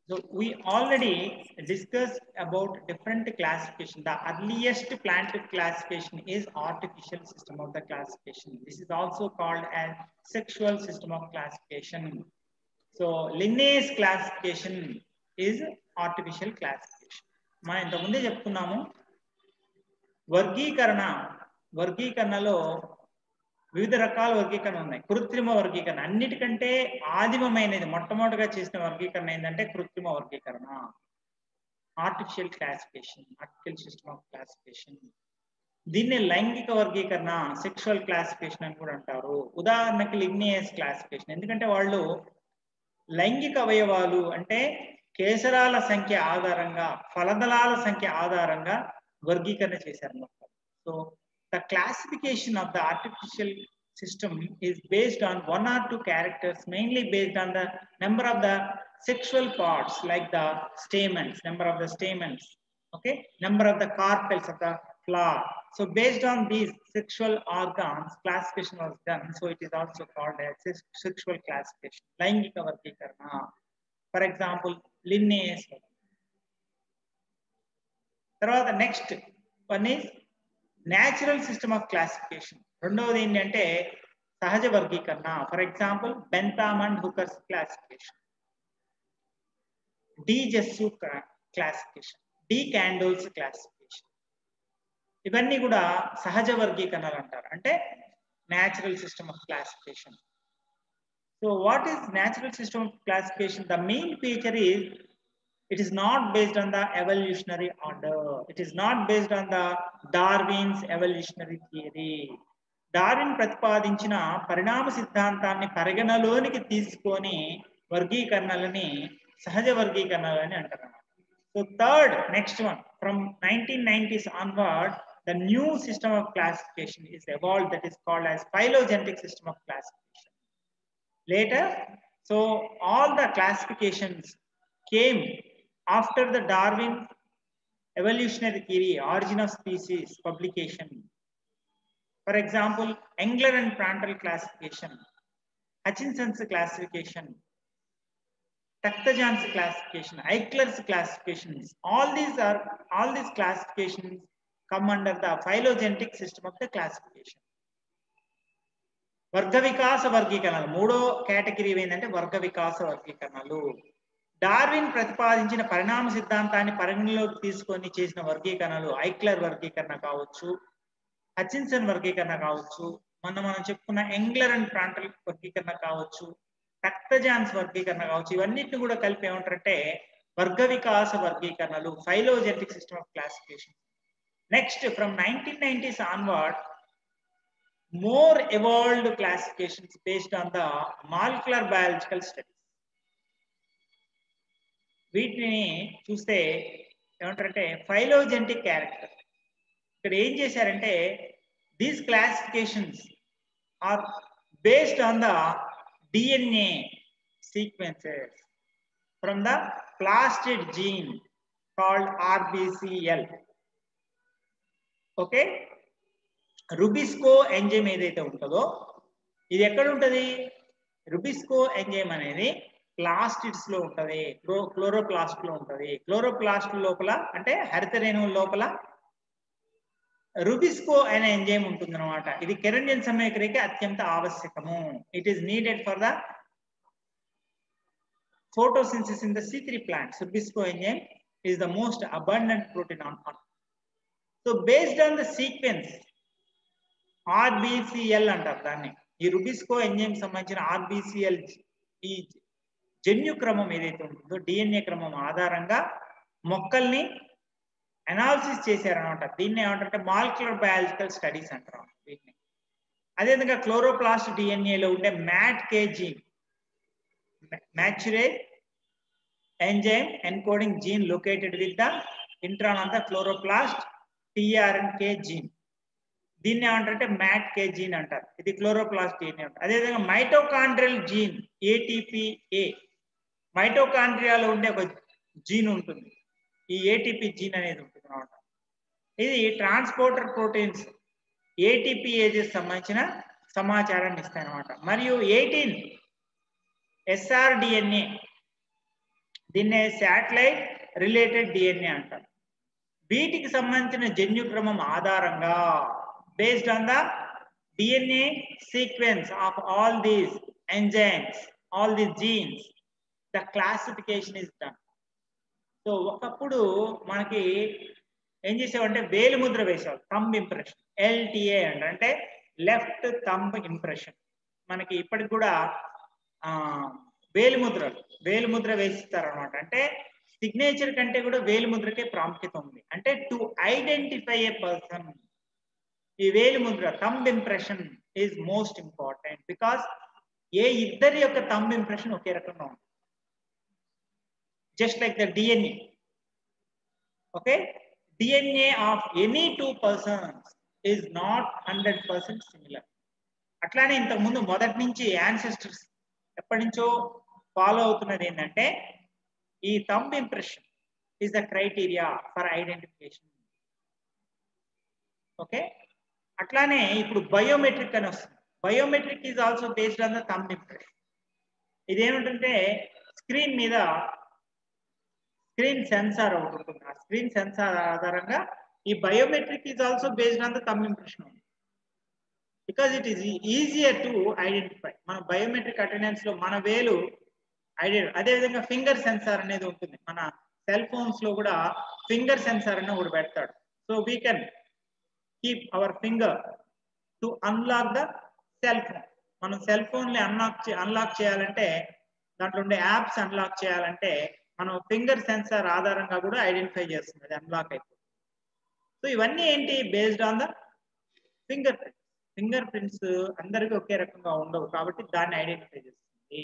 So we already discussed about different classification. The earliest plant classification is artificial system of the classification. This is also called as sexual system of classification. So lineage classification is artificial classification. మనం ఇంతకుముందే చెప్పుకున్నాము వర్గీకరణలో వివిధ రకాల వర్గీకరణ ఉన్నాయి. కృత్రిమ వర్గీకరణ అన్నిటికంటే ఆదిమమైనది మొట్టమొదటిగా చేసిన వర్గీకరణ ఏంటంటే కృత్రిమ వర్గీకరణ, artificial classification, artificial system of classification. దీన్ని లైంగిక వర్గీకరణ, సెక్షువల్ క్లాసిఫికేషన్ అని కూడా అంటారు. ఉదాహరణకి లిగ్నియస్ క్లాసిఫికేషన్, ఎందుకంటే వాళ్ళు లైంగిక అవయవాలు అంటే కేసరాల సంఖ్య ఆధారంగా, ఫలదళాల సంఖ్య ఆధారంగా వర్గీకరణ చేశారు. So the classification of the artificial system is based on one or two characters, mainly based on the number of the sexual parts, like the stamens, number of the stamens, okay, number of the carpels of the flower. So based on these sexual organs, classification was done. So it is also called as sexual classification, laingika vargikarana. For example, lineage. Tarvata next one is natural system of classification. రెండవది ఏంటంటే సహజ వర్గీకరణ. For example Bentham and Hooker's classification, de Jussieu classification, de Candolle's classification, ఇవన్నీ కూడా సహజ వర్గీకరణలు అంటారు, అంటే natural system of classification. So what is natural system of classification? The main feature is it is not based on the evolutionary order. It is not based on the Darwin's evolutionary theory. Darwin ప్రతిపాదించిన పరిణామ సిద్ధాంతాన్ని పరిగణలోనికి తీసుకొని వర్గీకరణలని సహజ వర్గీకరణలని అంటారు. So third next one, from 1990s onward, the new system of classification is evolved, that is called as phylogenetic system of classification. Later, so all the classifications came after the Darwin evolutionary theory, origin of species publication. For example, Engler and Prandtl classification, Hutchinson's classification, Takhtajan's classification, Eichler's classifications, all these classifications come under the phylogenetic system of the classification. వర్గ వికాస వర్గీకరణలు మూడో category ఏంటంటే వర్గ వికాస వర్గీకరణలు. Darwin ప్రతిపాదించిన పరిణామ సిద్ధాంతాన్ని పరిగణలోకి తీసుకొని చేసిన వర్గీకరణలు ఐక్లర్ వర్గీకరణ కావచ్చు, హచిన్సన్ వర్గీకరణ కావచ్చు, మనం చెప్పుకున్న ఎంగ్లర్ అండ్ ప్రాంటల్ వర్గీకరణ కావచ్చు, టక్తజాన్స్ వర్గీకరణ కావచ్చు, ఇవన్నిటిని కూడా కలిపి ఏమంటారంటే వర్గ వికాస వర్గీకరణలు, phylogenetic system of classification. Next from 1990s onward, more evolved classifications based on the molecular biological studies. వీటిని చూస్తే ఏమంటారంటే ఫైలోజెనటిక్ క్యారెక్టర్. ఇక్కడ ఏం చేశారంటే these classifications are based on the DNA sequences from the plastid gene called RBCL. Okay, rubisco enzyme ఏదైతే ఉంటుందో ఇది ఎక్కడ ఉంటుంది? రుబిస్కో ఎంజైమ్ అనేది ప్లాస్టిడ్స్ లో ఉంటది, క్లోరోప్లాస్ట్ లో ఉంటది. క్లోరోప్లాస్ట్ లోపల అంటే హరిత రేణువుల లోపల రుబిస్కో అనే ఎంజైమ్ ఉంటుంది అనమాట. ఇది కెరోటిన్ సమయక్రియకి అత్యంత ఆవశ్యకము. It is needed for the photosynthesis in the C3 plants. Rubisco enzyme is the most abundant protein on earth. So based on the sequence RBCL అంటారు దాన్ని. ఈ రుబిస్కో ఎంజైమ్ సంబంధించిన RBCL ఈ జన్యు క్రమం ఏదైతే ఉంటుందో DNA క్రమం ఆధారంగా మొక్కల్ని అనాలిసిస్ చేశారనమాట. దీన్ని ఏమంటారంటే మాలిక్యులర్ బయాలజికల్ స్టడీస్ అంటారు వీటిని. అదేవిధంగా క్లోరోప్లాస్ట్ డిఎన్ఏలో ఉండే MATK gene, maturate enzyme encoding gene located with the intron of the chloroplast tRNK gene. దీన్ని ఏమంటారంటే MATK జీన్ అంటారు. ఇది క్లోరోప్లాస్ట్ DNA అంటారు. అదేవిధంగా మైటోకాండ్రియల్ జీన్ ATPA, మైటోకాండ్రియాలో ఉండే ఒక జీన్ ఉంటుంది, ఈ ATP జీన్ అనేది ఉంటుంది అనమాట. ఇది ట్రాన్స్పోర్టర్ ప్రోటీన్స్ ATPases సంబంధించిన సమాచారాన్ని ఇస్తాయి అనమాట. మరియు 18 SRDNA దీన్నే శాటిలైట్ రిలేటెడ్ డిఎన్ఏ అంటారు. వీటికి సంబంధించిన జన్యుక్రమం ఆధారంగా based on the DNA sequence of all these enzymes, all these jeans, the classification is done. So ఒకప్పుడు మనకి ఏం చేసేవంటే వేలు ముద్ర వేసేవాళ్ళు, థంబ్ ఇంప్రెషన్, ఎల్టిఏ అంటే లెఫ్ట్ థంబ్ ఇంప్రెషన్. మనకి ఇప్పటికి కూడా వేలు ముద్ర వేసిస్తారు అనమాట. అంటే సిగ్నేచర్ కంటే కూడా వేలు ముద్రకే ప్రాముఖ్యత ఉంది. అంటే టు ఐడెంటిఫై ఏ పర్సన్, ఈ వేలు ముద్ర thumb impression is most important. Because ఏ ఇద్దరి యొక్క థంబ్ ఇంప్రెషన్ ఒకే రకంగా ఉంది, just like the DNA. Okay, DNA of any 2 persons is not 100% similar. అట్లానే ఇంతకుముందు మొదటి నుంచి యాన్సెస్టర్స్ ఎప్పటి నుంచో ఫాలో అవుతున్నది ఏంటంటే ఈ thumb impression is the criteria for identification. Okay, అట్లానే ఇప్పుడు బయోమెట్రిక్ అని వస్తుంది. Biometric is also based on the thumb impression. ఇదేమిటంటే స్క్రీన్ మీద స్క్రీన్ సెన్సార్ ఒకటి ఉంటుంది. ఆ స్క్రీన్ సెన్సార్ ఆధారంగా ఈ biometric is also based on the thumb impression. Because it is easier to identify. మన బయోమెట్రిక్ అటెండెన్స్ లో మన వేలు అదేవిధంగా ఫింగర్ సెన్సార్ అనేది ఉంటుంది. మన సెల్ ఫోన్స్ లో కూడా ఫింగర్ సెన్సార్ అని ఒకటి పెడతాడు. So we can keep our finger to unlock the cell phone. మనం సెల్ ఫోన్ ని అన్లాక్ చేయాలంటే, దాంట్లో ఉండే యాప్స్ అన్లాక్ చేయాలంటే మనం ఫింగర్ సెన్సార్ ఆధారంగా కూడా ఐడెంటిఫై చేస్తుంది, అది అన్లాక్ అయిపోతుంది. సో ఇవన్నీ ఏంటి, based on the finger prints. Finger prints అందరికీ ఒకే రకంగా ఉండవు కాబట్టి దాన్ని ఐడెంటిఫై చేస్తుంది.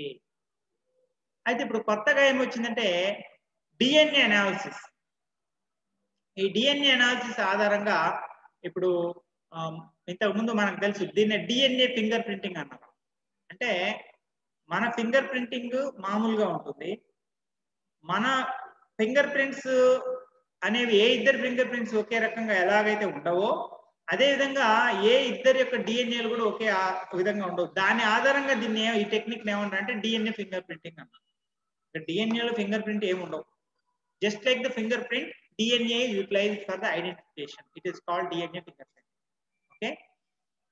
అయితే ఇప్పుడు కొత్తగా ఏమొచ్చిందంటే డిఎన్ఏ అనాలిసిస్. ఈ డిఎన్ఏ అనాలిసిస్ ఆధారంగా ఇప్పుడు ఇంతకుముందు మనకు తెలుసు దీన్ని డిఎన్ఏ ఫింగర్ ప్రింటింగ్ అన్నారు. అంటే మన ఫింగర్ ప్రింటింగ్ మామూలుగా ఉంటుంది. మన ఫింగర్ ప్రింట్స్ అనేవి ఏ ఇద్దరు ఫింగర్ ప్రింట్స్ ఒకే రకంగా ఎలాగైతే ఉండవో అదే విధంగా ఏ ఇద్దరి యొక్క డిఎన్ఏలు కూడా ఒకే విధంగా ఉండవు. దాని ఆధారంగా దీన్ని ఈ టెక్నిక్ ఏమంటారు అంటే డిఎన్ఏ ఫింగర్ ప్రింటింగ్ అన్నారు. డిఎన్ఏలో ఫింగర్ ప్రింట్ ఏమి ఉండవు. Just like the finger print, DNA utilise for the identification. It is called DNA finger print. Okay,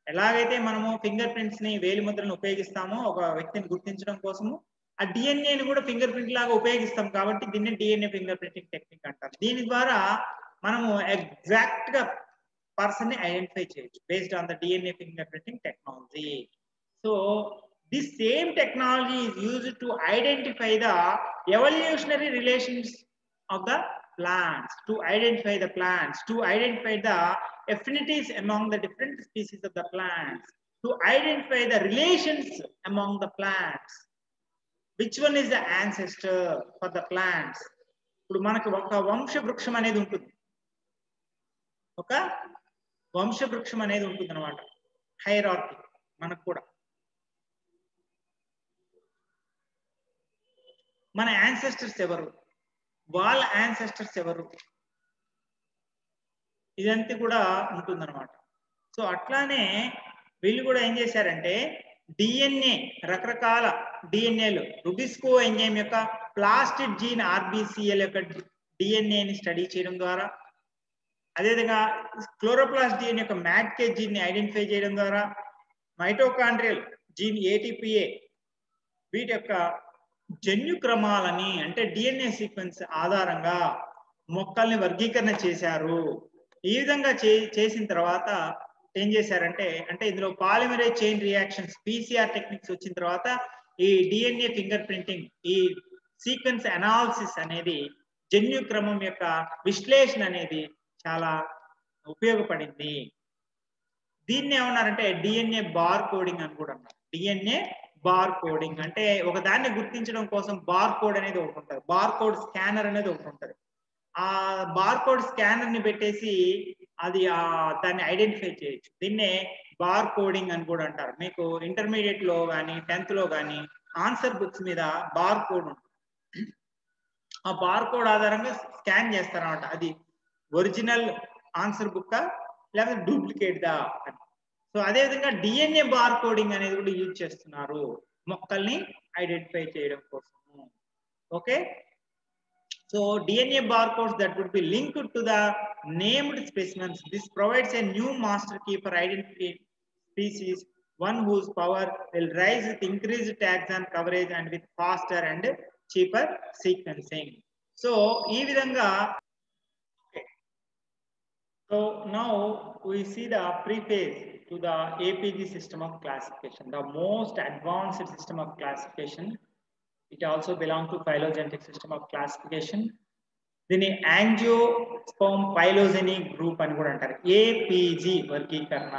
ఎలాగైతే మనము ఫింగర్ ప్రింట్స్ ని, వేలి ముద్రలను ఉపయోగిస్తామో ఒక వ్యక్తిని గుర్తించడం కోసము, ఆ డిఎన్ఏని కూడా ఫింగర్ ప్రింట్ లాగా ఉపయోగిస్తాం కాబట్టి దీన్ని డిఎన్ఏ ఫింగర్ ప్రింటింగ్ టెక్నిక్ అంటారు. దీని ద్వారా మనము ఎగ్జాక్ట్ గా పర్సన్ ని ఐడెంటిఫై చేయొచ్చు based on the DNA finger printing technology. So this same technology is used to identify the evolutionary relations of the plants, to identify the plants, to identify the affinities among the different species of the plants, to identify the relations among the plants, which one is the ancestor for the plants. ఇప్పుడు మనకు ఒక వంశవృక్షం అనేది ఉంటుంది, ఒక వంశవృక్షం అనేది ఉంటుంది అన్నమాట, hierarchy. మనకు కూడా మన యాన్సెస్టర్స్ ఎవరు, వాళ్ళ యాన్సెస్టర్స్ ఎవరు, ఇదంతా కూడా ఉంటుందన్నమాట. సో అట్లానే వీళ్ళు కూడా ఏం చేశారంటే డిఎన్ఏ, రకరకాల డిఎన్ఏలు, రుబిస్కో ఎంజైమ్ యొక్క ప్లాస్టిడ్ జీన్ ఆర్బిసిఎల్ యొక్క డిఎన్ఏని స్టడీ చేయడం ద్వారా, అదేవిధంగా క్లోరోప్లాస్ట్ డిఎన్ఏ యొక్క మ్యాట్కే జీన్ ని ఐడెంటిఫై చేయడం ద్వారా, మైటోకాండ్రియల్ జీన్ ఏటీపీఏ వీటి యొక్క జన్యు క్రమాలని అంటే డిఎన్ఏ సీక్వెన్స్ ఆధారంగా మొక్కల్ని వర్గీకరణ చేశారు. ఈ విధంగా చేసిన తర్వాత ఏం చేశారంటే, అంటే ఇందులో polymerase chain reactions, PCR techniques వచ్చిన తర్వాత ఈ డిఎన్ఏ ఫింగర్ ప్రింటింగ్, ఈ సీక్వెన్స్ అనాలిసిస్ అనేది, జన్యు క్రమం యొక్క విశ్లేషణ అనేది చాలా ఉపయోగపడింది. దీన్ని ఏమన్నారంటే డిఎన్ఏ బార్ కోడింగ్ అని కూడా అన్నారు. డిఎన్ఏ బార్ కోడింగ్ అంటే ఒక దాన్ని గుర్తించడం కోసం బార్ కోడ్ అనేది ఒకటి ఉంటుంది, బార్ కోడ్ స్కానర్ అనేది ఒకటి ఉంటుంది. ఆ బార్ కోడ్ స్కానర్ ని పెట్టేసి అది దాన్ని ఐడెంటిఫై చేయొచ్చు. దీన్నే బార్ కోడింగ్ అని కూడా అంటారు. మీకు ఇంటర్మీడియట్ లో కానీ 10th లో కానీ ఆన్సర్ బుక్స్ మీద బార్ కోడ్ ఉంటుంది. ఆ బార్ కోడ్ ఆధారంగా స్కాన్ చేస్తారన్నమాట, అది ఒరిజినల్ ఆన్సర్ బుక్ లేకపోతే డూప్లికేట్ దా అని. సో అదేవిధంగా డిఎన్ఏ బార్ కోడింగ్ అనేది కూడా యూజ్ చేస్తున్నారు మొక్కల్ని ఐడెంటిఫై చేయడం కోసము. Okay, So DNA barcodes that would be linked to the named specimens. This provides a new master key for identifying species, one whose power will rise with increased taxon coverage and with faster and cheaper sequencing. So ee vidhanga. So now we see the preface to the APG system of classification, the most advanced system of classification. It also belongs to phylogenetic system of classification. దీన్ని angiosperm ఫైలోజెనీ group అని కూడా అంటారు. APG వర్గీకరణ.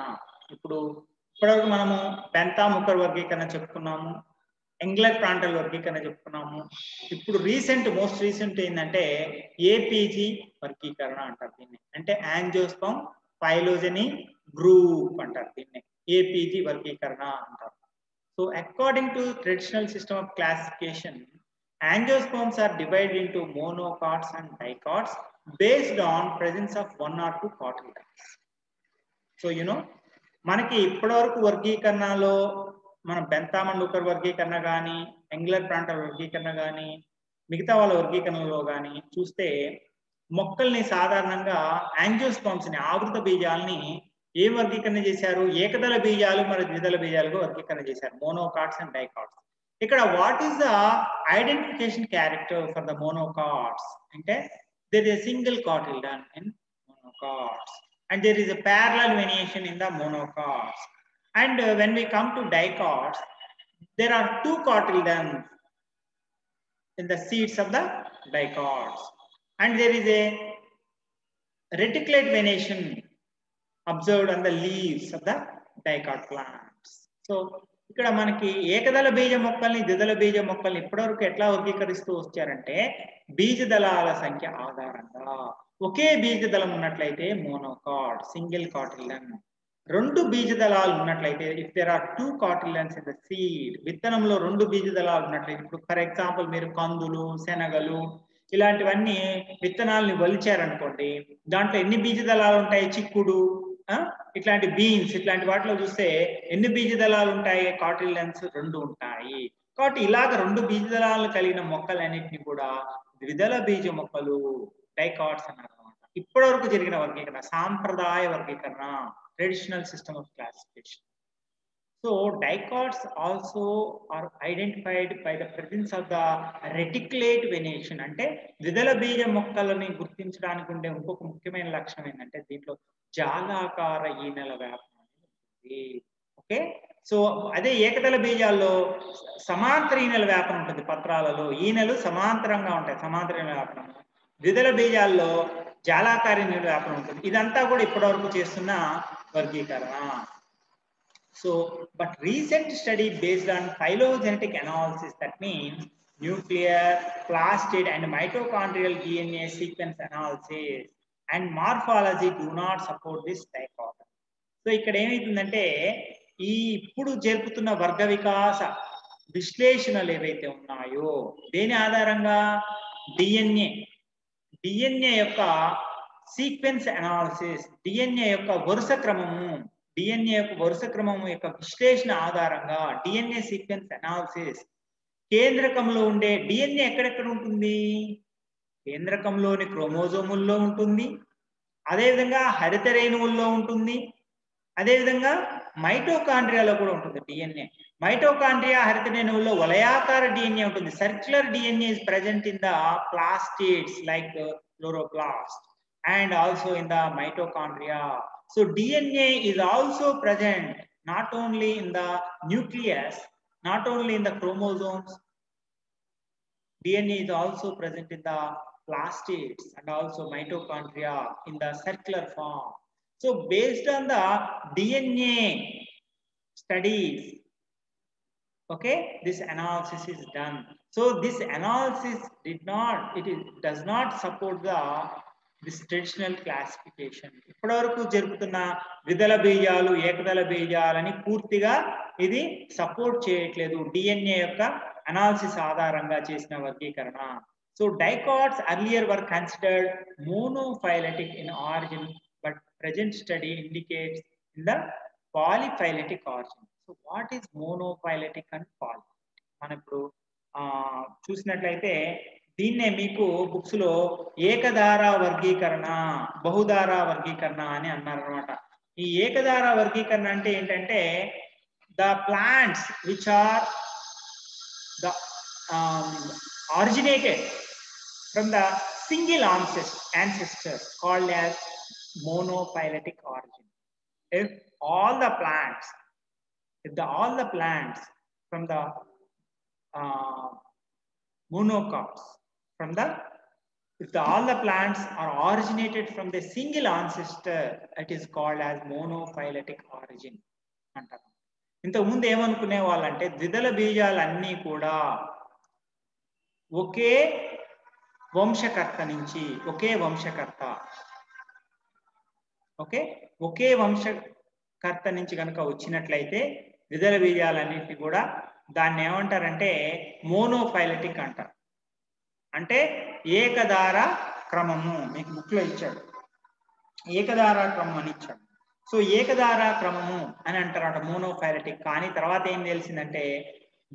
ఇప్పటివరకు మనము బెంతా ముఖర్ వర్గీకరణ చెప్పుకున్నాము, ఎంగ్లర్ ప్రాంటల్ వర్గీకరణ చెప్పుకున్నాము. ఇప్పుడు మోస్ట్ రీసెంట్ ఏంటంటే ఏపీజీ వర్గీకరణ అంటారు దీన్ని. అంటే యాంజియోస్పర్మ్ ఫైలోజెనీ గ్రూప్ అంటారు దీన్ని, ఏపీజీ వర్గీకరణ అంటారు. So according to traditional system of classification, angiosperms are divided into monocots and dicots based on presence of 1 or 2 cotyledons. So మనకి ఇప్పటివరకు వర్గీకరణలో మన బెంతామన్ లూకర్ వర్గీకరణ కానీ, ఎంగ్లర్ ప్రాంటల్ వర్గీకరణ కానీ, మిగతా వాళ్ళ వర్గీకరణలో కానీ చూస్తే మొక్కల్ని సాధారణంగా యాంజియోస్పర్మ్స్ ని, ఆవృత బీజాలని ఏం వర్గీకరణ చేశారు? ఏకదళ బీజాలు మరియు ద్విదళ బీజాలుగా వర్గీకరణ చేశారు, మోనోకాట్స్ అండ్ డైకాట్స్. ఇక్కడ what is the identification character for the monocots అంటే there is a single cotyledon in monocots and there is a parallel venation in the monocots. And when we come to dicots, there are 2 cotyledons in the seeds of the dicots and there is a reticulate venation observed on the leaves of the dicot plants. So ఇక్కడ మనకి ఏకదళ బీజ మొక్కల్ని, ద్విదళ బీజ మొక్కల్ని ఇప్పటివరకు ఎట్లా వర్గీకరిస్తూ వచ్చారంటే బీజ దళాల సంఖ్య ఆధారంగా. ఒకే బీజ దళం ఉన్నట్లయితే మోనోకాట్, సింగిల్ కాటిల్డన్. 2 బీజ దళాలు ఉన్నట్లయితే, if there are 2 cotyledons in the seed, విత్తనంలో 2 బీజ దళాలు ఉన్నట్లయితే, ఇప్పుడు ఫర్ ఎగ్జాంపుల్ మీరు కందులు, శనగలు ఇలాంటివన్నీ విత్తనాలని వలిచారనుకోండి, దాంట్లో ఎన్ని బీజ దళాలు ఉంటాయి? చిక్కుడు, ఇట్లాంటి బీన్స్, ఇట్లాంటి వాటిలో చూస్తే ఎన్ని బీజ దళాలు ఉంటాయి? కాటిల్డన్స్ 2 ఉంటాయి. కాబట్టి ఇలాగ 2 బీజ దళాలను కలిగిన మొక్కలన్నింటినీ కూడా ద్విదళ బీజ మొక్కలు, డైకాట్స్ అన్నారు అనమాట. ఇప్పటివరకు జరిగిన వర్గీకరణ, సాంప్రదాయ వర్గీకరణ, traditional system of classification. So dicots also are identified by the presence of the reticulate venation. అంటే ద్విదళ బీజ మొక్కలని గుర్తించడానికి ఉండే ఇంకొక ముఖ్యమైన లక్షణం ఏంటంటే దీంట్లో జాలాకార ఈనెల వ్యాపనం ఉంటుంది. ఓకే, సో అదే ఏకదళ బీజాల్లో సమాంతర ఈనెల వ్యాపనం ఉంటుంది. పత్రాలలో ఈనెలు సమాంతరంగా ఉంటాయి, సమాంతర ఈనెల వ్యాపనం. ద్విదళ బీజాల్లో జాలాకార ఈనెల వ్యాపనం ఉంటుంది. ఇదంతా కూడా ఇప్పటివరకు చేస్తున్న వర్గీకరణ. So, but recent study based on phylogenetic analysis, that means nuclear, plastid and mitochondrial DNA sequence analysis and morphology do not support this dichotomy. So, ఇక్కడ ఏమైతుందంటే ఈ ఇప్పుడు జరుపుతున్న వర్గ వికాస విశ్లేషణలు ఏవైతే ఉన్నాయో దేని ఆధారంగా డిఎన్ఏ యొక్క సీక్వెన్స్ అనాలిసిస్, డిఎన్ఏ యొక్క వరుస క్రమము యొక్క విశ్లేషణ ఆధారంగా డిఎన్ఏ సీక్వెన్స్ అనాలిసిస్, కేంద్రకంలో ఉండే డిఎన్ఏ ఎక్కడెక్కడ ఉంటుంది? కేంద్రకంలోని క్రోమోజోముల్లో ఉంటుంది, అదేవిధంగా హరిత రేణువుల్లో ఉంటుంది, అదేవిధంగా మైటోకాండ్రియాలో కూడా ఉంటుంది డిఎన్ఏ. మైటోకాండ్రియా, హరిత రేణువుల్లో వలయాకార డిఎన్ఏ ఉంటుంది. Circular DNA is present in the plastids like chloroplast and also in the mitochondria. So DNA is also present not only in the nucleus, not only in the chromosomes. DNA is also present in the plastids and also mitochondria in the circular form. So based on the DNA studies, okay, this analysis is done. So this analysis does not support this traditional classification. ఇప్పటివరకు జరుపుతున్న ద్విదళ బీజాలు, ఏకదళ బీజాలని పూర్తిగా ఇది support చేయట్లేదు DNA యొక్క analysis ఆధారంగా చేసిన వర్గీకరణ. So dicots earlier were considered monophyletic in origin, but present study indicates in the polyphyletic origin. So what is monophyletic and polyphyletic? మనం ఇప్పుడు చూసినట్లయితే దీన్నే మీకు బుక్స్ లో ఏకధార వర్గీకరణ, బహుధార వర్గీకరణ అని అన్నారనమాట. ఈ ఏకధార వర్గీకరణ అంటే ఏంటంటే the plants which are the originated from the single ancestor called as monophyletic origin. If all the plants from the monocots, all the plants are originated from the single ancestor, it is called as monophyletic origin అంటారు. ఇంతకు ముందు ఏమనుకునే వాళ్ళంటే ద్విదళ బీజాలన్నీ కూడా ఒకే వంశకర్త నుంచి, ఒకే వంశకర్త నుంచి కనుక వచ్చినట్లయితే ద్విదళ బీజాలన్నింటినీ కూడా దాన్ని ఏమంటారంటే మోనోఫైలెటిక్ అంటారు. అంటే ఏకధార క్రమము. మీకు బుక్ లో ఇచ్చాడు ఏకధార క్రమం అని ఇచ్చాడు. సో ఏకధార క్రమము అని అంటారట మోనోఫైలెటిక్. కానీ తర్వాత ఏం తెలిసిందంటే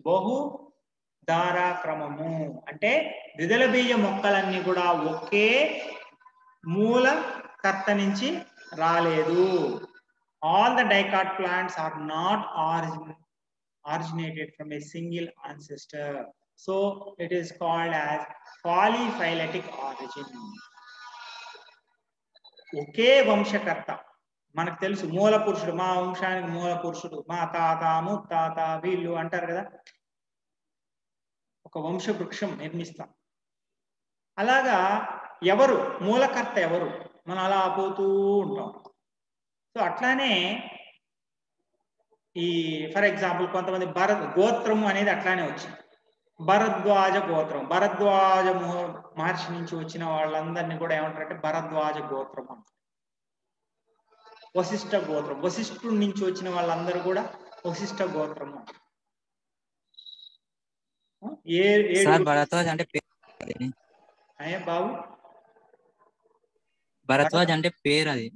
బహుధార క్రమము అంటే ద్విదళ బీజ మొక్కలన్నీ కూడా ఒకే మూల కర్త నుంచి రాలేదు. All the dicot plants are not originated from a single ancestor. So it is called as polyphyletic origin. ఒకే వంశకర్త. మనకు తెలుసు మూల పురుషుడు, మా వంశానికి మూల పురుషుడు, మా తాత ముత్తాత వీళ్ళు అంటారు కదా, ఒక వంశ వృక్షం నిర్మిస్తాం. అలాగా ఎవరు మూలకర్త ఎవరు మనం అలా పోతూ ఉంటాం. సో అట్లానే ఈ ఫర్ ఎగ్జాంపుల్ కొంతమంది గోత్రము అనేది అట్లానే వచ్చింది. భరద్వాజ గోత్రం, భరద్వాజ మహర్షి నుంచి వచ్చిన వాళ్ళందరినీ కూడా ఏమంటారంటే భరద్వాజ గోత్రం అంటారు. వశిష్ఠ గోత్రం, వశిష్ఠుడి నుంచి వచ్చిన వాళ్ళందరూ కూడా వశిష్ఠ గోత్రము. భరద్వాజ్ అంటే బాబు, భరద్వాజ్ అంటే పేరు అది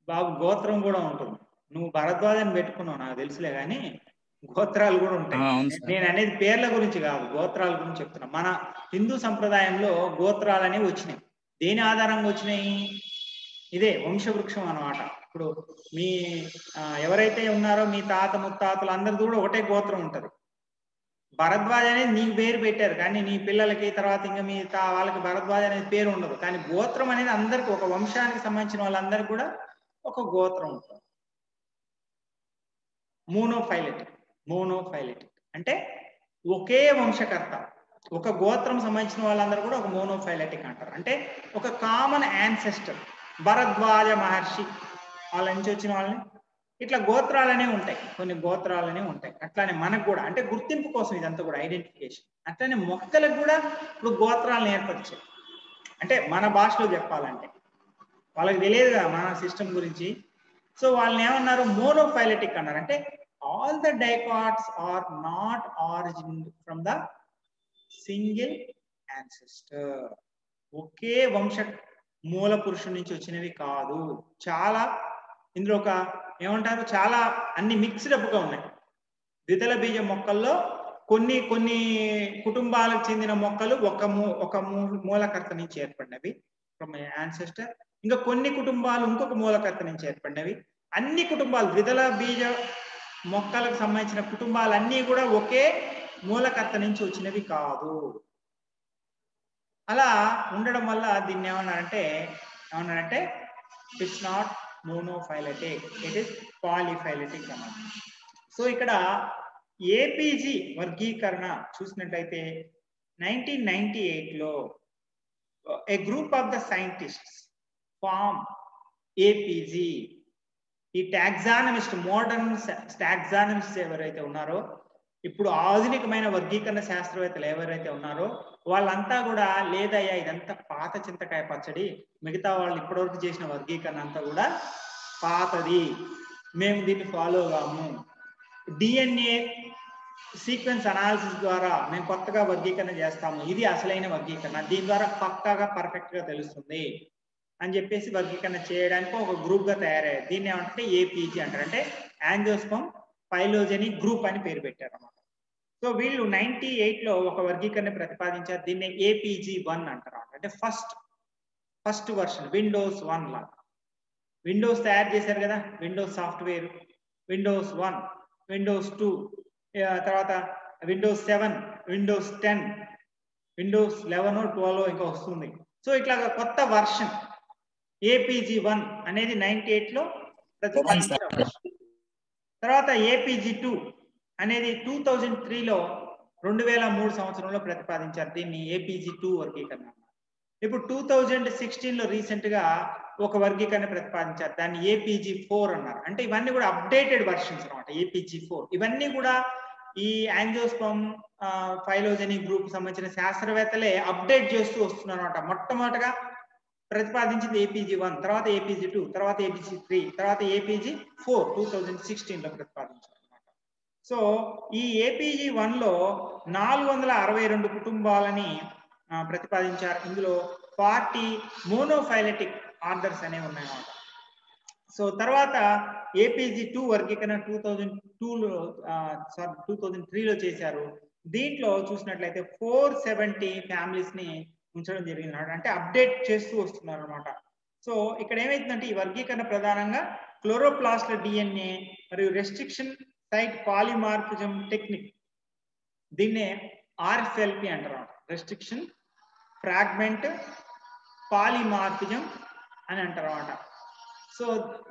బాబు. గోత్రం కూడా ఉంటుంది. నువ్వు భరద్వాజ్ అని పెట్టుకున్నావు నాకు తెలుసులే, కానీ గోత్రాలు కూడా ఉంటాయి. నేను అనేది పేర్ల గురించి కాదు, గోత్రాల గురించి చెప్తున్నా. మన హిందూ సంప్రదాయంలో గోత్రాలు అనేవి వచ్చినాయి. దేని ఆధారంగా వచ్చినాయి? ఇదే వంశవృక్షం అన్నమాట. ఇప్పుడు మీ ఎవరైతే ఉన్నారో మీ తాత ముత్తాతలు అందరిది కూడా ఒకటే గోత్రం ఉంటది. భరద్వాజ్ అనేది నీకు పేరు పెట్టారు, కానీ నీ పిల్లలకి తర్వాత ఇంకా మీ వాళ్ళకి భరద్వాజ్ అనేది పేరు ఉండదు. కానీ గోత్రం అనేది అందరికి, ఒక వంశానికి సంబంధించిన వాళ్ళందరికీ కూడా ఒక గోత్రం ఉంటుంది. మోనోఫైలెటిక్ అంటే ఒకే వంశకర్త, ఒక గోత్రం సంబంధించిన వాళ్ళందరూ కూడా ఒక మోనోఫైలెటిక్ అంటారు. అంటే ఒక కామన్ యాన్సెస్టర్, భరద్వాజ మహర్షి వాళ్ళ నుంచి వచ్చిన వాళ్ళని, ఇట్లా గోత్రాలనే ఉంటాయి, కొన్ని గోత్రాలనే ఉంటాయి. అట్లానే మనకు కూడా అంటే గుర్తింపు కోసం ఇదంతా కూడా ఐడెంటిఫికేషన్. అట్లానే మొక్కలకు కూడా ఇప్పుడు గోత్రాలను ఏర్పరిచాయి. అంటే మన భాషలో చెప్పాలంటే వాళ్ళకి తెలియదు కదా మన సిస్టమ్ గురించి. సో వాళ్ళని ఏమన్నారు? మోనోఫైలెటిక్ అన్నారు. అంటే all the dicots are not origin from the single ancestor. ఒకే వంశ మూల పురుషుడి నుంచి వచ్చినవి కాదు. చాలా ఇందులో ఒక ఏమంటారు, చాలా అన్ని మిక్స్డ్ అప్గా ఉన్నాయి. ద్విదళ బీజ మొక్కల్లో కొన్ని కుటుంబాలకు చెందిన మొక్కలు ఒక మూలకర్త నుంచి ఏర్పడినవి ఫ్రమ్ యాన్సెస్టర్. ఇంకా కొన్ని కుటుంబాలు ఇంకొక మూలకర్త నుంచి ఏర్పడినవి. అన్ని కుటుంబాలు ద్విదళ బీజ మొక్కలకు సంబంధించిన కుటుంబాలన్నీ కూడా ఒకే మూలకర్త నుంచి వచ్చినవి కాదు. అలా ఉండడం వల్ల దీన్ని ఏమన్నారంటే it's not monophyletic, it is polyphyletic అన్నమాట. సో ఇక్కడ ఏపీజీ వర్గీకరణ చూసినట్లయితే 1998లో a group of the scientists form APG. ఈ టాక్సానమిస్ట్, మోడర్న్ టాక్సానమిస్ట్ ఎవరైతే ఉన్నారో, ఇప్పుడు ఆధునికమైన వర్గీకరణ శాస్త్రవేత్తలు ఎవరైతే ఉన్నారో వాళ్ళంతా కూడా లేదయ్యా ఇదంతా పాత చింతకాయ పచ్చడి, మిగతా వాళ్ళు ఇప్పటివరకు చేసిన వర్గీకరణ అంతా కూడా పాతది, మేము దీన్ని ఫాలో కాము, డిఎన్ఏ సీక్వెన్స్ అనాలిసిస్ ద్వారా మేము కొత్తగా వర్గీకరణ చేస్తాము, ఇది అసలైన వర్గీకరణ, దీని ద్వారా పక్కాగా పర్ఫెక్ట్గా తెలుస్తుంది అని చెప్పేసి వర్గీకరణ చేయడానికి ఒక గ్రూప్గా తయారయ్యారు. దీన్ని ఏమంటే ఏపీజీ అంటారు. అంటే యాంజియోస్పర్మ్ ఫైలోజెనీ గ్రూప్ అని పేరు పెట్టారు అన్నమాట. సో వీళ్ళు 98లో ఒక వర్గీకరణ ప్రతిపాదించారు. దీన్ని APG1 అంటారు. అంటే ఫస్ట్ వర్షన్ విండోస్ 1 లాగా. విండోస్ తయారు చేశారు కదా, విండోస్ సాఫ్ట్వేర్, విండోస్ 1, విండోస్ 2, తర్వాత విండోస్ 7, విండోస్ 10, విండోస్ 11, 12 ఇంకా వస్తుంది. సో ఇట్లాగా కొత్త వర్షన్ APG1 అనేది 98లో ప్రతిపాదించిన వర్షన్. తర్వాత APG2 అనేది 2003లో 2003 సంవత్సరంలో ప్రతిపాదించారు. దీన్ని APG2 వర్గీకరణ. ఇప్పుడు 2016లో రీసెంట్ గా ఒక వర్గీకరణ ప్రతిపాదించారు. దాన్ని APG4 అన్నారు. అంటే ఇవన్నీ కూడా అప్డేటెడ్ వర్షన్స్ అన్నమాట. APG4 ఇవన్నీ కూడా ఈ యాంజియోస్పర్మ్ ఫైలోజెనీ గ్రూప్ సంబంధించిన శాస్త్రవేత్తలే అప్డేట్ చేస్తూ వస్తున్నారు అన్నమాట. మొట్టమొదటిగా ప్రతిపాదించింది APG1, తర్వాత APG2, తర్వాత APG3, తర్వాత APG4 2016లో ప్రతిపాదించారు అన్నమాట. సో ఈ APG1లో 462 కుటుంబాలని ప్రతిపాదించారు. ఇందులో 40 మోనోఫైలెటిక్ ఆర్డర్స్ అనేవి ఉన్నాయన్నమాట. సో తర్వాత APG2 వర్గీకరణ 2003లో చేశారు. దీంట్లో చూసినట్లయితే 470 ఫ్యామిలీస్ ని ఉంచడం జరిగింది. అంటే అప్డేట్ చేస్తూ వస్తున్నారు అనమాట. సో ఇక్కడ ఏమైతుందంటే ఈ వర్గీకరణ ప్రధానంగా క్లోరోప్లాస్ట్ DNA మరియు రెస్ట్రిక్షన్ సైట్ పాలిమార్ఫిజం టెక్నిక్, దీన్నే RFLP అంటారు. రెస్ట్రిక్షన్ ఫ్రాగ్మెంట్ పాలిమార్ఫిజం అని అంటారు అన్నమాట. సో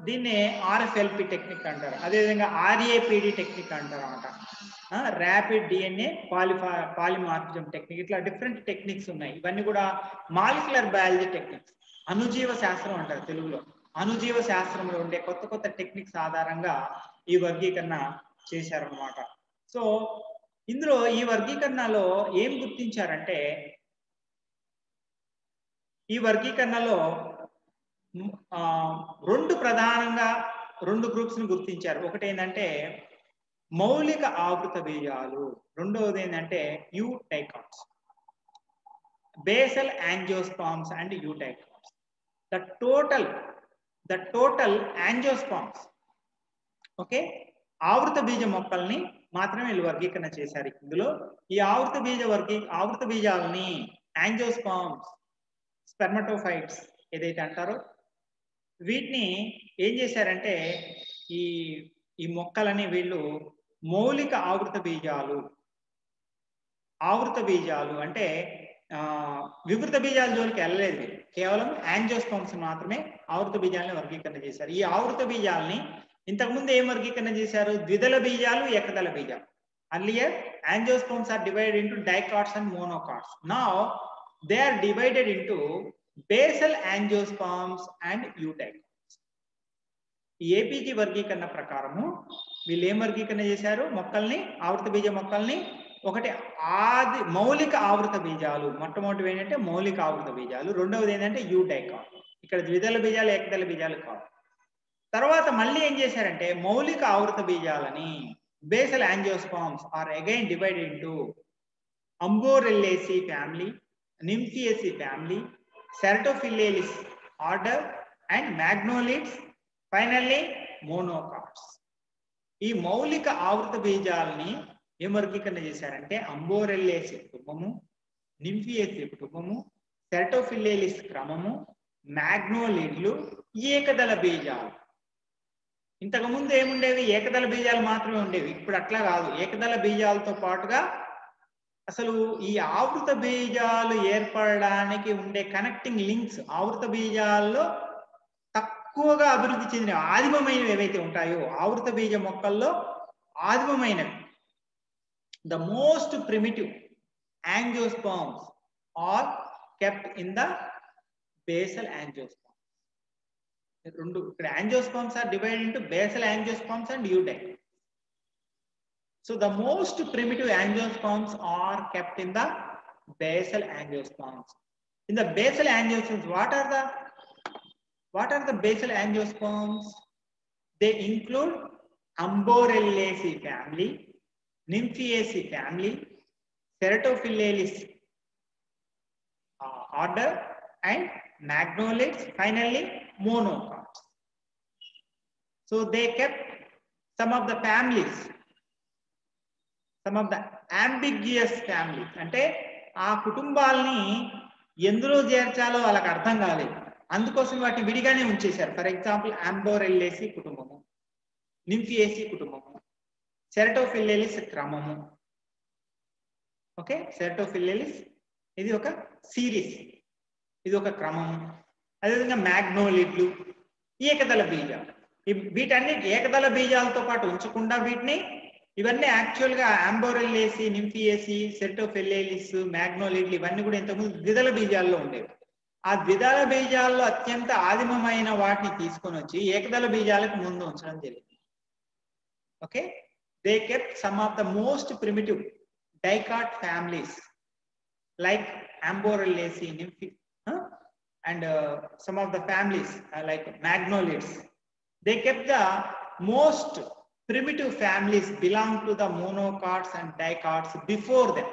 దీన్నే RFLP టెక్నిక్ అంటారు. అదేవిధంగా RAPD టెక్నిక్ అంటారు అన్నమాట. ర్యాపిడ్ DNA పాలిమార్ఫిజం టెక్నిక్, ఇట్లా డిఫరెంట్ టెక్నిక్స్ ఉన్నాయి. ఇవన్నీ కూడా మాలిక్యులర్ బయాలజీ టెక్నిక్స్, అణుజీవ శాస్త్రం అంటారు తెలుగులో. అణుజీవ శాస్త్రంలో ఉండే కొత్త కొత్త టెక్నిక్స్ ఆధారంగా ఈ వర్గీకరణ చేశారన్నమాట. సో ఇందులో ఈ వర్గీకరణలో ఏం గుర్తించారంటే, ఈ వర్గీకరణలో ప్రధానంగా రెండు గ్రూప్స్ ని గుర్తించారు. ఒకటి ఏంటంటే మౌలిక ఆవృత బీజాలు, రెండవది ఏంటంటే eudicots, basal angiosperms and eudicots. The total angiosperms, okay, ఆవృత బీజ మొక్కల్ని మాత్రమే వీళ్ళు వర్గీకరణ చేశారు. ఇందులో ఈ ఆవృత బీజాలని యాంజియోస్పర్మ్స్, స్పెర్మటోఫైట్స్ ఏదైతే అంటారో వీటిని ఏం చేశారంటే ఈ మొక్కలని వీళ్ళు మౌలిక ఆవృత బీజాలు అంటే వివృత బీజాల జోలికి వెళ్ళలేదు. కేవలం యాంజియోస్పర్మ్స్ మాత్రమే ఆవృత బీజాలని వర్గీకరణ చేశారు. ఈ ఆవృత బీజాలని ఇంతకుముందు ఏం వర్గీకరణ చేశారు? ద్విదళ బీజాలు, ఏకదళ బీజాలు. Earlier angiosperms are divided into dicots and monocots. Now they are divided into basal angiosperms and eudicots. ఈ APG వర్గీకరణ ప్రకారము వీళ్ళు ఏం వర్గీకరణ చేశారు? మొక్కల్ని, ఆవృత బీజ మొక్కల్ని, ఒకటి మౌలిక ఆవృత బీజాలు, మొట్టమొదటి ఏంటంటే మౌలిక ఆవృత బీజాలు, రెండవది ఏంటంటే యూడైకాట్. ఇక్కడ ద్విదళ బీజాలు, ఏకదళ బీజాలు కావు. తర్వాత మళ్ళీ ఏం చేశారంటే మౌలిక ఆవృత బీజాలని basal angiosperms are again divided into Amborelliaceae family, Nymphaeaceae family, Ceratophyllaceae order and Magnolids, finally monocots. ఈ మౌలిక ఆవృత బీజాలని ఏం వర్గీకరణ చేశారంటే Amborelliaceae కుటుంబము, Nymphaeaceae కుటుంబము, Ceratophyllaceae క్రమము, Magnolidలు ఏకదళ బీజాలు. ఇంతకు ముందు ఏముండేవి? ఏకదళ బీజాలు మాత్రమే ఉండేవి. ఇప్పుడు అట్లా కాదు. ఏకదళ బీజాలతో పాటుగా అసలు ఈ ఆవృత బీజాలు ఏర్పడడానికి ఉండే కనెక్టింగ్ లింక్స్, ఆవృత బీజాల్లో తక్కువగా అభివృద్ధి చెందిన ఆదిమమైనవి ఏవైతే ఉంటాయో ఆవృత బీజ మొక్కల్లో ఆదిమమైనవి, the most primitive angiosperms are kept in the basal angiosperms. రెండు ఇక్కడ angiosperms are divided into basal angiosperms and eudicots. So the most primitive angiosperms are kept in the basal angiosperms. In the basal angiosperms, what are the basal angiosperms? They include Amborelliaceae family, Nymphaeaceae family, Ceratophyllaceae order and Magnolids, finally monocots. So they kept some of the families. Some of the ambiguous family, అంటే ఆ కుటుంబాలని ఎందులో చేర్చాలో వాళ్ళకి అర్థం కాలేదు, అందుకోసం వాటిని విడిగానే ఉంచేశారు. For example అంబోరెల్లేసి కుటుంబము, నింఫియేసి కుటుంబము, సెరటోఫిల్లెలిస్ క్రమము. ఓకే, సెరటోఫిల్లెలిస్ ఇది ఒక సిరీస్, ఇది ఒక క్రమము. అదేవిధంగా మ్యాగ్నోలిడ్లు, ఏకదళ బీజాలు. వీటన్నిటి ఏకదళ బీజాలతో పాటు ఉంచకుండా వీటిని, ఇవన్నీ యాక్చువల్గా అంబోరెల్లేసి, నింఫియేసి, సెరటోఫిల్లెలిస్, మ్యాగ్నోలిడ్లు ఇవన్నీ కూడా ఇంతకుముందు ద్విదళ బీజాల్లో ఉండేవి. ఆ ద్విదళ బీజాల్లో అత్యంత ఆదిమమైన వాటిని తీసుకొని వచ్చి ఏకదళ బీజాలకు ముందు ఉంచడం జరిగింది. Okay, they kept some of the most primitive dicot families like Amborellacea, and some of the families like Magnolids. They kept the most primitive families belong to the monocots and dicots before them.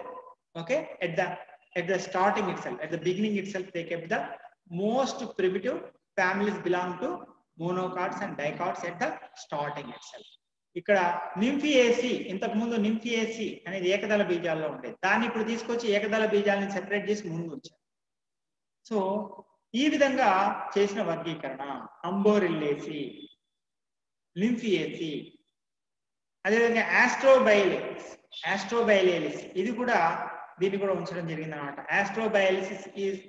Okay, at the starting itself, at the beginning itself, they kept the most primitive families belong to monocots and dicots at the starting itself. ఇక్కడ నింఫియేసి, ఇంతకు ముందు నింఫియేసి అనేది ఏకదళ బీజాల్లో ఉండేది, దాన్ని ఇప్పుడు తీసుకొచ్చి ఏకదళ బీజాలని separate చేసి ముందు ఉంచారు. సో ఈ విధంగా చేసిన వర్గీకరణ అంబోరెల్లేసి, లింఫియేసి. అదేవిధంగా ఆస్ట్రోబైలేలిస్, ఇది కూడా దీన్ని కూడా ఉంచడం జరిగింది అనమాట. Austrobaileyales is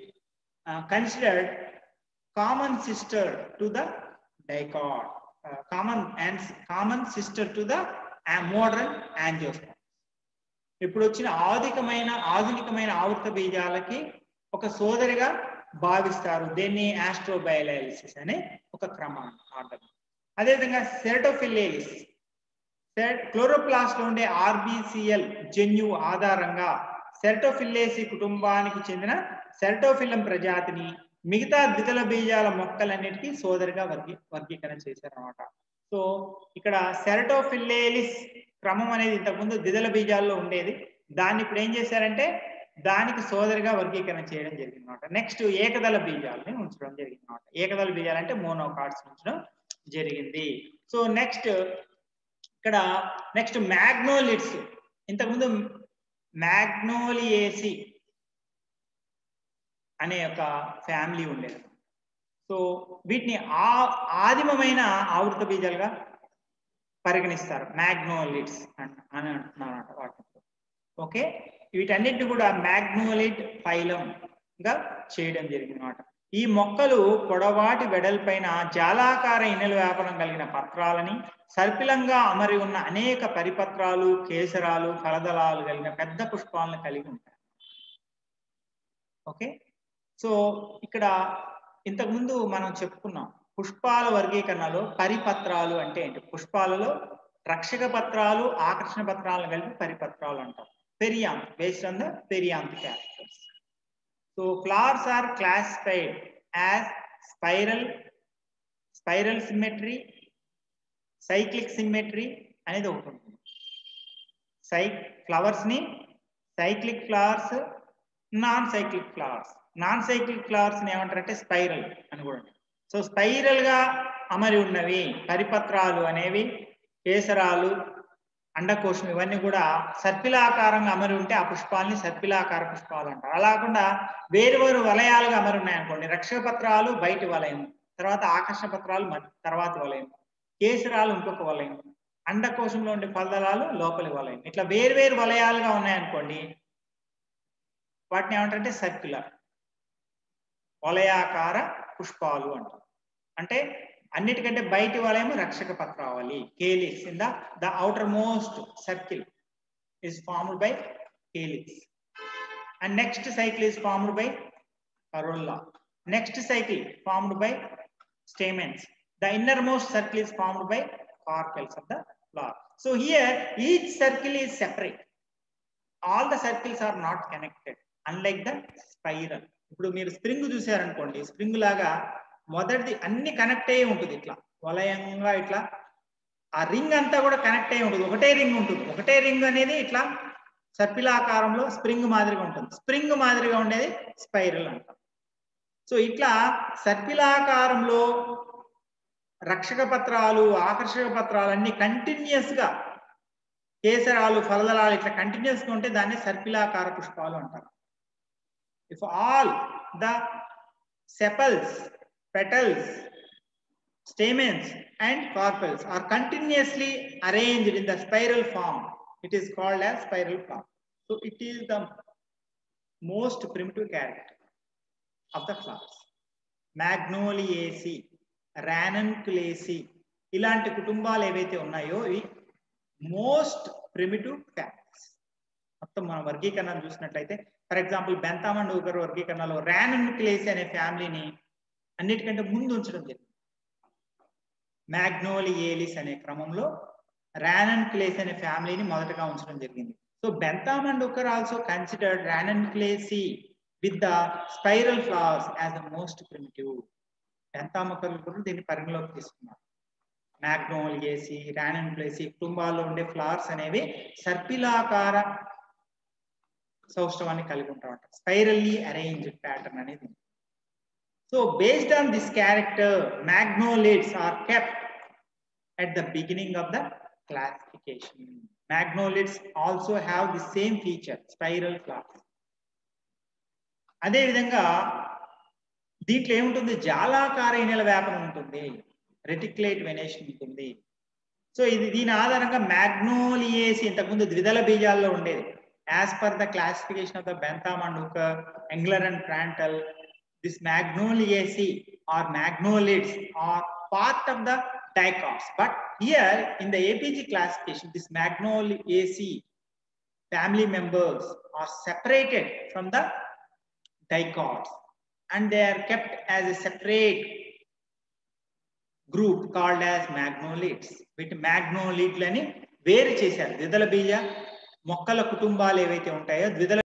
considered common sister to the dicot, common sister to the modern angiosperms. ఇప్పుడు వచ్చిన ఆధునికమైన ఆవృత బీజాలకి ఒక సోదరిగా భావిస్తారు. దీన్ని ఆస్ట్రోబైలైలిసిస్ అనే ఒక క్రమాన్ని. అదేవిధంగా సెరటోఫిల్లెలిస్, క్లోరోప్లాస్ట్ లో ఉండే ఆర్బిసిఎల్ జన్యువు ఆధారంగా సెరటోఫిల్లేసి కుటుంబానికి చెందిన సెరటోఫిల్లం ప్రజాతిని మిగతా ద్విదళ బీజాల మొక్కలన్నిటికీ సోదరిగా వర్గీకరణ చేశారన్నమాట. సో ఇక్కడ సెరటోఫిల్లెలిస్ క్రమం అనేది ఇంతకుముందు ద్విదళ బీజాల్లో ఉండేది, దాన్ని ఇప్పుడు ఏం చేశారంటే దానికి సోదరిగా వర్గీకరణ చేయడం జరిగింది అనమాట. నెక్స్ట్ ఏకదళ బీజాలని ఉంచడం జరిగింది అనమాట. ఏకదళ బీజాలు అంటే మోనోకాట్స్ ఉంచడం జరిగింది. సో నెక్స్ట్ మ్యాగ్నోలిడ్స్, ఇంతకుముందు మ్యాగ్నోలియేసి అనే ఒక ఫ్యామిలీ ఉండేది. సో వీటిని ఆదిమమైన ఆవృత బీజాలుగా పరిగణిస్తారు, మ్యాగ్నోలిడ్స్ అని అంటున్నారన్నమాట వాటిని. ఓకే, వీటన్నిటిని కూడా మ్యాగ్నోలిడ్ ఫైలం గా చేయడం జరిగింది అన్నమాట. ఈ మొక్కలు పొడవాటి వెడల్పైన జాలాకార ఇనెల వ్యాపనం కలిగిన పత్రాలని, సర్పిలంగా అమరి ఉన్న అనేక పరిపత్రాలు, కేసరాలు, ఫలదళాలు కలిగిన పెద్ద పుష్పాలను కలిగి ఉంటాయి. ఓకే, సో ఇక్కడ ఇంతకుముందు మనం చెప్పుకున్నాం పుష్పాల వర్గీకరణలో పరిపత్రాలు అంటే ఏంటి. పుష్పాలలో రక్షక పత్రాలు, ఆకర్షణ పత్రాలను కలిపి పరిపత్రాలు అంటారు. Perianth, based on the perianth characters. So flowers are classified as spiral symmetry, cyclic symmetry అనేది ఒకటి ఉంటుంది. ఫ్లవర్స్ ని cyclic flowers, non cyclic flowers ని ఏమంటారంటే స్పైరల్ అని కూడా. సో స్పైరల్ గా అమరి ఉన్నవి పరిపత్రాలు అనేవి, కేసరాలు, అండకోశం ఇవన్నీ కూడా సర్పిలాకారంగా అమరి ఉంటే ఆ పుష్పాలని సర్పిలాకార పుష్పాలు అంటారు. అలా కాకుండా వేరు వలయాలుగా అమరి ఉన్నాయనుకోండి, రక్షక పత్రాలు బయటి వలయం, తర్వాత ఆకర్షణ పత్రాలు తర్వాత వలయం, కేసరాలు ఇంకొక వలయం, అండకోశంలో ఉండే ఫలదళాలు లోపలి వలయం, ఇట్లా వేరు వలయాలుగా ఉన్నాయనుకోండి వాటిని ఏమంటారంటే సర్క్యులర్ వలయాకార పుష్పాలు అంటారు. అంటే అన్నిటికంటే బయటి వలయం రక్షక పత్రావళి, calyx. In the outer most circle is formed by calyx, and next cycle is formed by corolla, next cycle formed by stamens, the innermost circle is formed by carpels of the flower. So here each circle is separate, all the circles are not connected, unlike the spiral. ఇప్పుడు మీరు spring చూసారనుకోండి, spring లాగా మొదటిది అన్ని connect అయ్యి ఉంటుంది, ఇట్లా వలయంగా ఇట్లా ఆ రింగ్ అంతా కూడా కనెక్ట్ అయ్యి ఉంటుంది, ఒకటే రింగ్ ఉంటుంది. ఒకటే రింగ్ అనేది ఇట్లా సర్పిలాకారంలో స్ప్రింగ్ మాదిరిగా ఉంటుంది. స్ప్రింగ్ మాదిరిగా ఉండేది స్పైరల్ అంటాం. సో ఇట్లా సర్పిలాకారంలో రక్షక పత్రాలు, ఆకర్షక పత్రాలు అన్ని కంటిన్యూస్ గా కేసరాలు, ఫలదళాలు ఇట్లా కంటిన్యూస్గా ఉంటే దాన్ని సర్పిలాకార పుష్పాలు అంటారు. If all the sepals, petals, stamens and carpels are continuously arranged in the spiral form, it is called as spiral flower. So it is the most primitive character of the flowers. Magnoliaceae, Ranunculaceae ఇలాంటి కుటుంబాలు ఏవైతే ఉన్నాయో ఇవి most primitive families. మొత్తం మనం వర్గీకరణ చూసినట్లయితే for example బెంతామండ్ ఊగర్ వర్గీకరణలో రానన్క్యులేసి అనే ఫ్యామిలీని అన్నిటికంటే ముందు ఉంచడం జరిగింది. మ్యాగ్నోలియేలిస్ అనే క్రమంలో రానన్క్యులేసి అనే ఫ్యామిలీని మొదటగా ఉంచడం జరిగింది. So Bentham and Hooker also considered Ranunculaceae with the spiral flowers as the most primitive. బెంతాముఖర్లు కూడా దీన్ని పరిగణలోకి తీసుకున్నారు. మ్యాగ్నోలియేసి, రానన్క్యులేసి కుటుంబాల్లో ఉండే ఫ్లవర్స్ అనేవి సర్పిలాకార సౌష్ఠవాన్ని కలిగి ఉంటామంట. స్పైరల్లీ అరేంజ్డ్ ప్యాటర్న్ అనేది. So based on this character magnolids are kept at the beginning of the classification. Magnolids also have the same feature, spiral flowers. అదే విధంగా దీంట్లో ఏముంటుంది, జాలాకార ఇనెల వ్యాపనం ఉంటుంది, రెటిక్యులేట్ వెనేషన్ ఉంటుంది. సో ఇది దీని ఆధారంగా మ్యాగ్నోలియేసి ఇంతకుముందు ద్విదళ బీజాల్లో ఉండేది. As per the classification of the Bentham and Hooker, Engler and Prantl, this Magnoliaceae or magnolids are part of the dicots. But here in the APG classification, this Magnoliaceae family members are separated from the dicots and they are kept as a separate group called as magnolids. వీటి magnolidలని వేరు చేశారు. ద్విదళ బీజ మొక్కల కుటుంబాలు ఏవైతే ఉంటాయో ద్విదళ